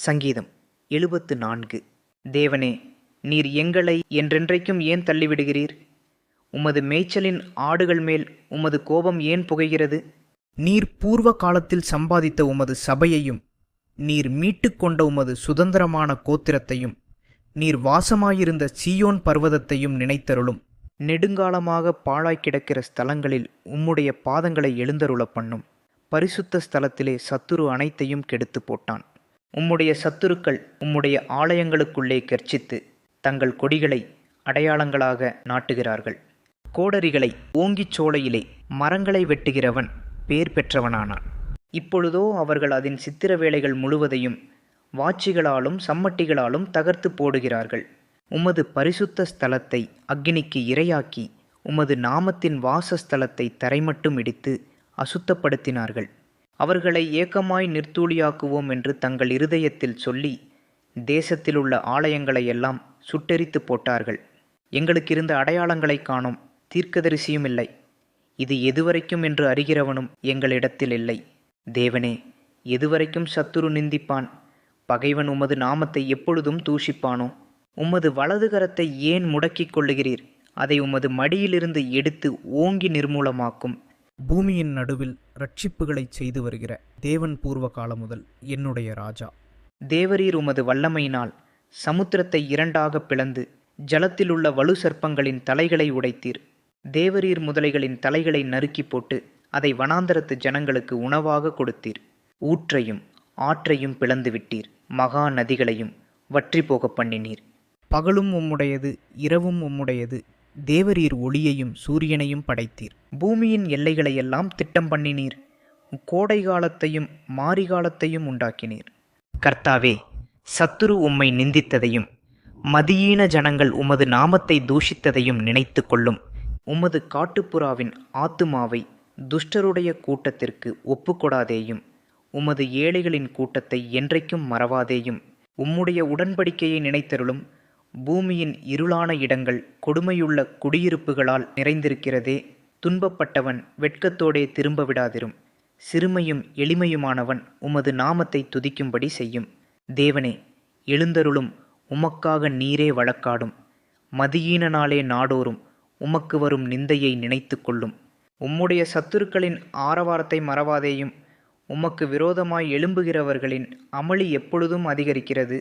சங்கீதம் 74. தேவனே, நீர் எங்களை என்றென்றைக்கும் ஏன் தள்ளிவிடுகிறீர்? உமது மேய்ச்சலின் ஆடுகள் மேல் உமது கோபம் ஏன் புகைகிறது? நீர் பூர்வ காலத்தில் சம்பாதித்த உமது சபையையும் நீர் மீட்டுக்கொண்ட உமது சுதந்திரமான கோத்திரத்தையும் நீர் வாசமாயிருந்த சீயோன் பர்வதத்தையும் நினைத்தருளும். நெடுங்காலமாக பாழாய் கிடக்கிற ஸ்தலங்களில் உம்முடைய பாதங்களை எழுந்தருளப் பண்ணும். பரிசுத்த ஸ்தலத்திலே சத்துரு அனைத்தையும் கெடுத்து போட்டான். உம்முடைய சத்துருக்கள் உம்முடைய ஆலயங்களுக்குள்ளே கர்ச்சித்து தங்கள் கொடிகளை அடையாளங்களாக நாட்டுகிறார்கள். கோடரிகளை ஓங்கிச் சோலையிலே மரங்களை வெட்டுகிறவன் பேர் பெற்றவனானான். இப்பொழுதோ அவர்கள் அதன் சித்திர வேலைகள் முழுவதையும் வாட்சிகளாலும் சம்மட்டிகளாலும் தகர்த்து போடுகிறார்கள். உமது பரிசுத்த ஸ்தலத்தை அக்கினிக்கு இரையாக்கி உமது நாமத்தின் வாசஸ்தலத்தை தரைமட்டும் இடித்து அசுத்தப்படுத்தினார்கள். அவர்களை ஏக்கமாய் நிர்த்தூளியாக்குவோம் என்று தங்கள் இருதயத்தில் சொல்லி தேசத்திலுள்ள ஆலயங்களையெல்லாம் சுட்டெரித்து போட்டார்கள். எங்களுக்கு இருந்த அடையாளங்களை காணோம், தீர்க்கதரிசியும் இல்லை. இது எதுவரைக்கும் என்று அறிகிறவனும் எங்களிடத்தில் இல்லை. தேவனே, எதுவரைக்கும் சத்துரு நிந்திப்பான்? பகைவன் உமது நாமத்தை எப்பொழுதும் தூஷிப்பானோ? உமது வலது கரத்தை ஏன் முடக்கிக் கொள்ளுகிறீர்? அதை உமது மடியிலிருந்து எடுத்து ஓங்கி நிர்மூலமாக்கும். பூமியின் நடுவில் இரட்சிப்புகளைச் செய்து வருகிற தேவன் பூர்வ காலம் முதல் என்னுடைய ராஜா. தேவரீர் உமது வல்லமையினால் சமுத்திரத்தை இரண்டாக பிளந்து ஜலத்திலுள்ள வலு சர்ப்பங்களின் தலைகளை உடைத்தீர். தேவரீர் முதலைகளின் தலைகளை நறுக்கி போட்டு அதை வனாந்தரத்து ஜனங்களுக்கு உணவாக கொடுத்தீர். ஊற்றையும் ஆற்றையும் பிளந்து விட்டீர், மகா நதிகளையும் வற்றி போக பண்ணினீர். பகலும் உம்முடையது, இரவும் உம்முடையது. தேவரீர் ஒளியையும் சூரியனையும் படைத்தீர். பூமியின் எல்லைகளையெல்லாம் திட்டம் பண்ணினீர். கோடை காலத்தையும் மாரிகாலத்தையும் உண்டாக்கினீர். கர்த்தாவே, சத்துரு உம்மை நிந்தித்ததையும் மதியீன ஜனங்கள் உமது நாமத்தை தூஷித்ததையும் நினைத்து கொள்ளும். உமது காட்டுப்புறாவின் ஆத்துமாவை துஷ்டருடைய கூட்டத்திற்கு ஒப்புக்கொடாதேயும். உமது ஏழைகளின் கூட்டத்தை என்றைக்கும் மறவாதேயும். உம்முடைய உடன்படிக்கையை நினைத்தருளும். பூமியின் இருளான இடங்கள் கொடுமையுள்ள குடியிருப்புகளால் நிறைந்திருக்கிறதே. துன்பப்பட்டவன் வெட்கத்தோடே திரும்ப விடாதிரும். சிறுமையும் எளிமையுமானவன் உமது நாமத்தை துதிக்கும்படி செய்யும். தேவனே, எழுந்தருளும். உமக்காக நீரே வழக்காடும். மதியீனனாலே நாடோறும் உமக்கு வரும் நிந்தையை நினைத்து கொள்ளும். உம்முடைய சத்துருக்களின் ஆரவாரத்தை மறவாதேயும். உமக்கு விரோதமாய் எழும்புகிறவர்களின் அமளி எப்பொழுதும் அதிகரிக்கிறது.